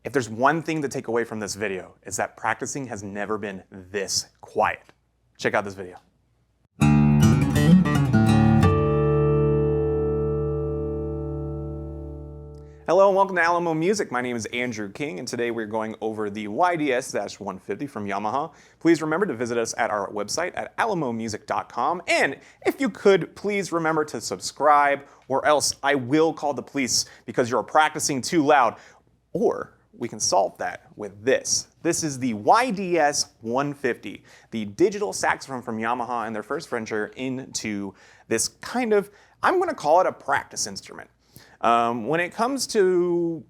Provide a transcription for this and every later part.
If there's one thing to take away from this video, it's that practicing has never been this quiet. Check out this video. Hello and welcome to Alamo Music. My name is Andrew King and today we're going over the YDS-150 from Yamaha. Please remember to visit us at our website at alamomusic.com, and if you could, please remember to subscribe or else I will call the police because you're practicing too loud. Or we can solve that with this. This is the YDS-150, the digital saxophone from Yamaha and their first venture into this kind of, I'm going to call it a practice instrument. When it comes to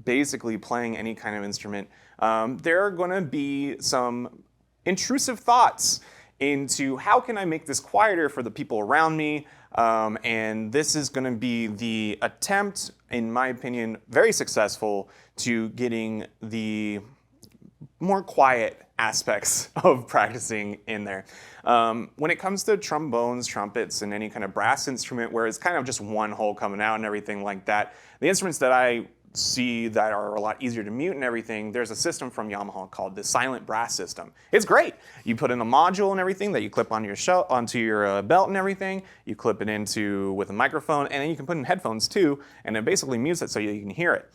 basically playing any kind of instrument, there are going to be some intrusive thoughts into how can I make this quieter for the people around me, and this is going to be the attempt, in my opinion, very successful, to getting the more quiet aspects of practicing in there. When it comes to trombones, trumpets, and any kind of brass instrument where it's kind of just one hole coming out and everything like that, the instruments that I see that are a lot easier to mute and everything, there's a system from Yamaha called the silent brass system. It's great. You put in a module and everything that you clip on your onto your belt and everything. You clip it into with a microphone, and then you can put in headphones too, and it basically mutes it so you can hear it.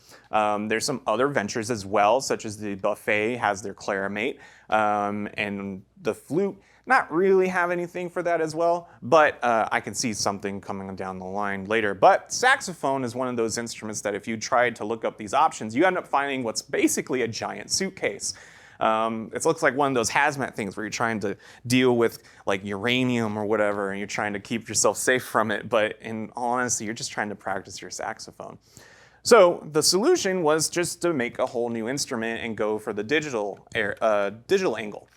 There's some other ventures as well, such as the Buffet has their clarinet, and the flute not really have anything for that as well, but I can see something coming down the line later. But saxophone is one of those instruments that if you tried to look up these options, you end up finding what's basically a giant suitcase. It looks like one of those hazmat things where you're trying to deal with like uranium or whatever, and you're trying to keep yourself safe from it, but in all honesty, you're just trying to practice your saxophone. So the solution was just to make a whole new instrument and go for the digital angle.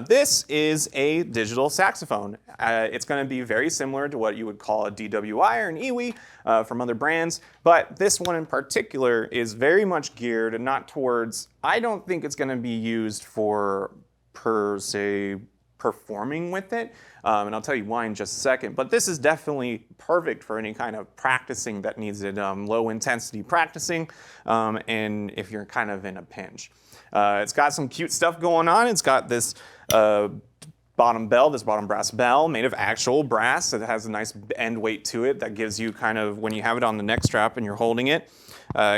This is a digital saxophone. It's going to be very similar to what you would call a DWI or an EWI from other brands, but this one in particular is very much geared not towards, I don't think it's going to be used for per se performing with it, and I'll tell you why in just a second, but this is definitely perfect for any kind of practicing that needs it, low intensity practicing, and if you're kind of in a pinch. It's got some cute stuff going on. It's got this bottom bell, this bottom brass bell made of actual brass. It has a nice end weight to it that gives you kind of, when you have it on the neck strap and you're holding it,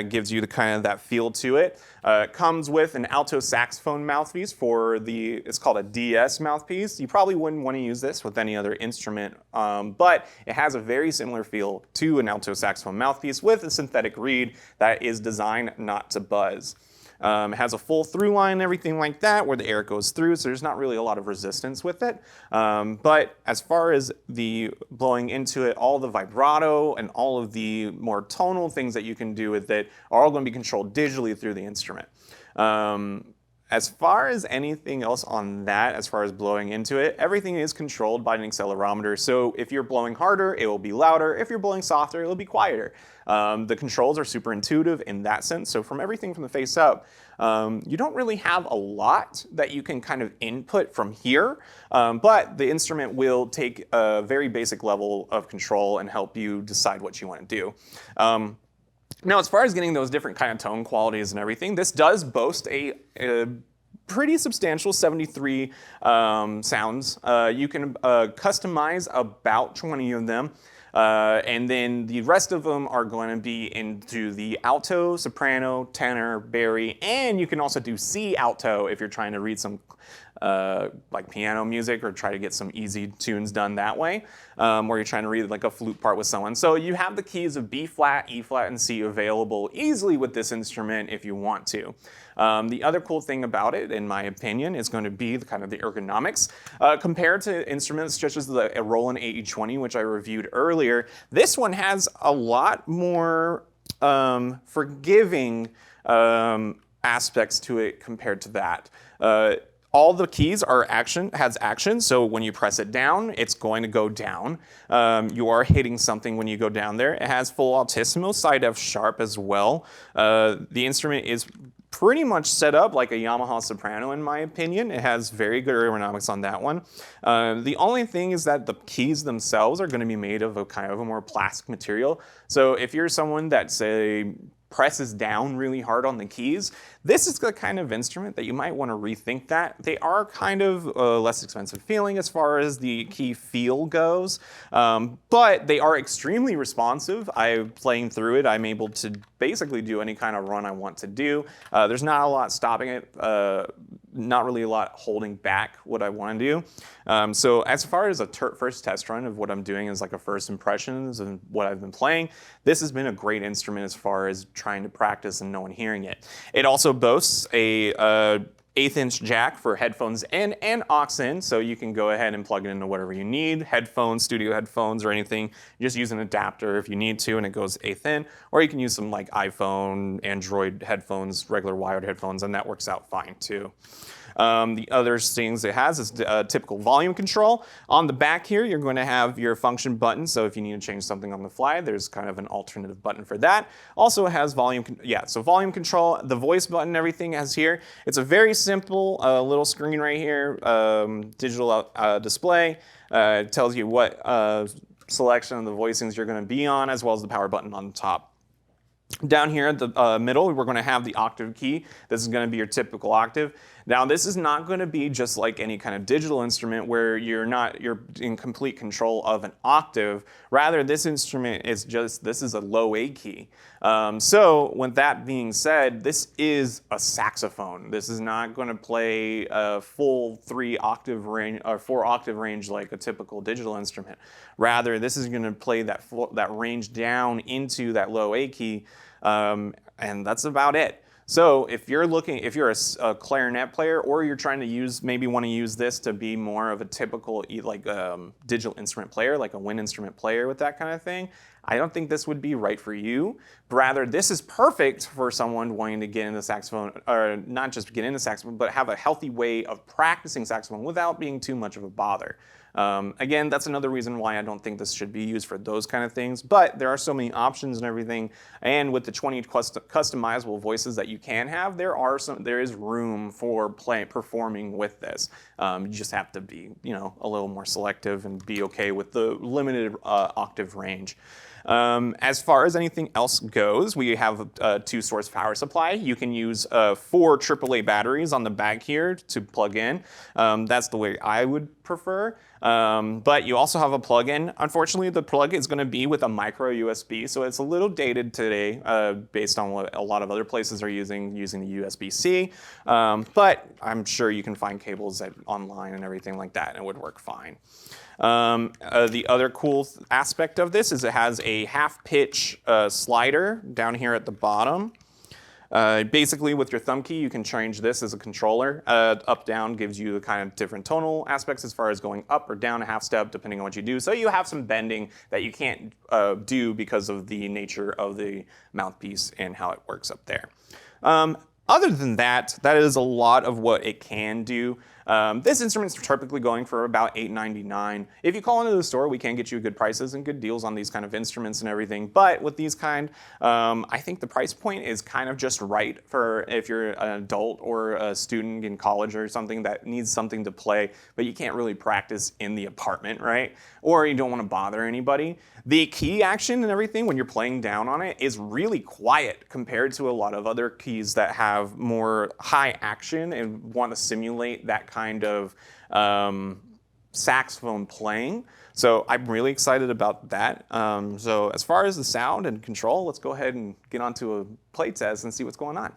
gives you the kind of that feel to it. It comes with an alto saxophone mouthpiece for it's called a DS mouthpiece. You probably wouldn't want to use this with any other instrument, but it has a very similar feel to an alto saxophone mouthpiece with a synthetic reed that is designed not to buzz. It has a full through line and everything like that where the air goes through, so there's not really a lot of resistance with it. But as far as the blowing into it, all the vibrato and all of the more tonal things that you can do with it are all going to be controlled digitally through the instrument. As far as anything else on that, as far as blowing into it, everything is controlled by an accelerometer. So if you're blowing harder, it will be louder. If you're blowing softer, it will be quieter. The controls are super intuitive in that sense. So from everything from the face up, you don't really have a lot that you can kind of input from here, but the instrument will take a very basic level of control and help you decide what you want to do. Now, as far as getting those different kind of tone qualities and everything, this does boast a pretty substantial 73 sounds. You can customize about 20 of them. And then the rest of them are going to be into the alto, soprano, tenor, bari, and you can also do C alto if you're trying to read some like piano music or try to get some easy tunes done that way, or you're trying to read like a flute part with someone. So you have the keys of B flat, E flat, and C available easily with this instrument if you want to. The other cool thing about it, in my opinion, is going to be the kind of the ergonomics. Compared to instruments such as the Roland AE20, which I reviewed earlier, this one has a lot more forgiving aspects to it compared to that. All the keys has action, so when you press it down, it's going to go down. You are hitting something when you go down there. It has full altissimo, side F sharp as well. The instrument is pretty much set up like a Yamaha soprano in my opinion. It has very good ergonomics on that one. The only thing is that the keys themselves are going to be made of a kind of a more plastic material. So if you're someone that, say, presses down really hard on the keys. This is the kind of instrument that you might want to rethink that. They are kind of less expensive feeling as far as the key feel goes, but they are extremely responsive. Playing through it, I'm able to basically do any kind of run I want to do. There's not a lot stopping it, not really a lot holding back what I want to do. So as far as a first test run of what I'm doing is like a first impressions and what I've been playing, this has been a great instrument as far as trying to practice and no one hearing it. It also boasts a 1/8" jack for headphones in and aux in, so you can go ahead and plug it into whatever you need, headphones, studio headphones or anything. You just use an adapter if you need to and it goes 1/8 in, or you can use some like iPhone, Android headphones, regular wired headphones, and that works out fine too. The other things it has is typical volume control. On the back here, you're going to have your function button. So if you need to change something on the fly, there's kind of an alternative button for that. Also, it has volume control, the voice button, everything has here. It's a very simple little screen right here, digital display. It tells you what selection of the voicings you're going to be on, as well as the power button on the top. Down here at the middle, we're going to have the octave key. This is going to be your typical octave. Now, this is not going to be just like any kind of digital instrument where you're in complete control of an octave. Rather, this instrument is this is a low A key. So with that being said, this is a saxophone. This is not going to play a full 3-octave range or 4-octave range like a typical digital instrument. Rather, this is going to play that range down into that low A key, and that's about it. So if you're a clarinet player, or you're trying to maybe want to use this to be more of a typical digital instrument player, like a wind instrument player with that kind of thing, I don't think this would be right for you. Rather, this is perfect for someone wanting to get into saxophone, or not just get into saxophone, but have a healthy way of practicing saxophone without being too much of a bother. Again, that's another reason why I don't think this should be used for those kind of things, but there are so many options and everything, and with the 20 customizable voices that you can have, there is room for performing with this. You just have to be, a little more selective and be okay with the limited octave range. As far as anything else goes, we have a 2-source power supply. You can use 4 AAA batteries on the back here to plug in. That's the way I would prefer. But you also have a plug-in. Unfortunately, the plug is going to be with a micro USB, so it's a little dated today based on what a lot of other places are using the USB-C. But I'm sure you can find cables online and everything like that, and it would work fine. The other cool aspect of this is it has a half-pitch slider down here at the bottom. Basically, with your thumb key, you can change this as a controller. Up-down gives you the kind of different tonal aspects as far as going up or down a half step, depending on what you do. So you have some bending that you can't do because of the nature of the mouthpiece and how it works up there. Other than that, that is a lot of what it can do. This instrument is typically going for about $8.99. If you call into the store, we can get you good prices and good deals on these kind of instruments and everything. But with these I think the price point is kind of just right for if you're an adult or a student in college or something that needs something to play, but you can't really practice in the apartment, right? Or you don't want to bother anybody. The key action and everything when you're playing down on it is really quiet compared to a lot of other keys that have more high action and want to simulate that kind of saxophone playing. So I'm really excited about that. So as far as the sound and control, let's go ahead and get onto a play test and see what's going on.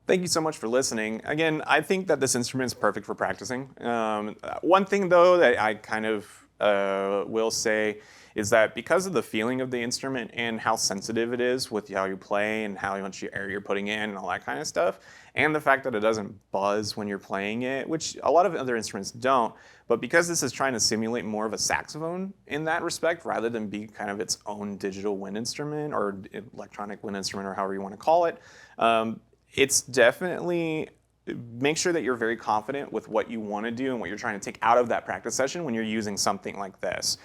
Thank you so much for listening. Again, I think that this instrument is perfect for practicing. One thing though that I kind of will say is that because of the feeling of the instrument and how sensitive it is with how you play and how much air you're putting in and all that kind of stuff, and the fact that it doesn't buzz when you're playing it, which a lot of other instruments don't, but because this is trying to simulate more of a saxophone in that respect rather than be kind of its own digital wind instrument or electronic wind instrument or however you want to call it, it's definitely, make sure that you're very confident with what you want to do and what you're trying to take out of that practice session when you're using something like this.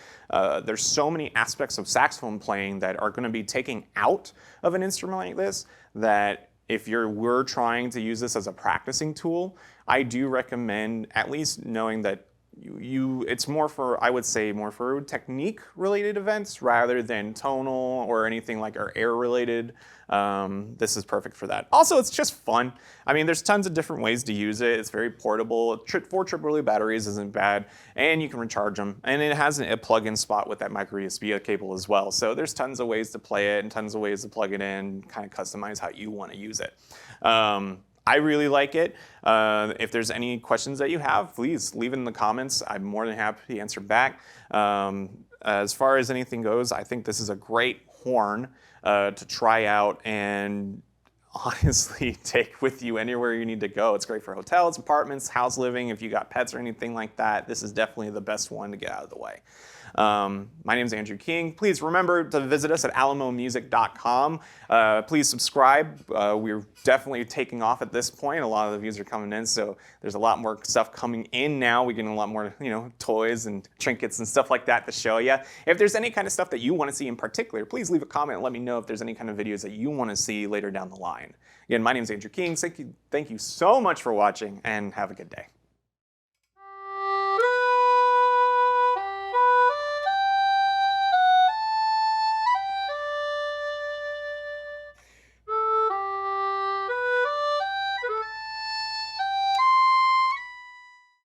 There's so many aspects of saxophone playing that are going to be taken out of an instrument like this that if we're trying to use this as a practicing tool, I do recommend at least knowing that it's more for, I would say, more for technique related events rather than tonal or anything like or air related. This is perfect for that. Also, it's just fun. I mean, there's tons of different ways to use it. It's very portable. 4 AAA batteries isn't bad, and you can recharge them. And it has a plug-in spot with that micro USB cable as well. So there's tons of ways to play it and tons of ways to plug it in, kind of customize how you want to use it. I really like it. If there's any questions that you have, please leave it in the comments. I'm more than happy to answer back. As far as anything goes, I think this is a great horn to try out and honestly take with you anywhere you need to go. It's great for hotels, apartments, house living. If you got pets or anything like that, this is definitely the best one to get out of the way. My name is Andrew King. Please remember to visit us at alamomusic.com. Please subscribe. We're definitely taking off at this point. A lot of the views are coming in, so there's a lot more stuff coming in now. We're getting a lot more, toys and trinkets and stuff like that to show you. If there's any kind of stuff that you want to see in particular, please leave a comment and let me know if there's any kind of videos that you want to see later down the line. Again, my name is Andrew King. Thank you so much for watching, and have a good day.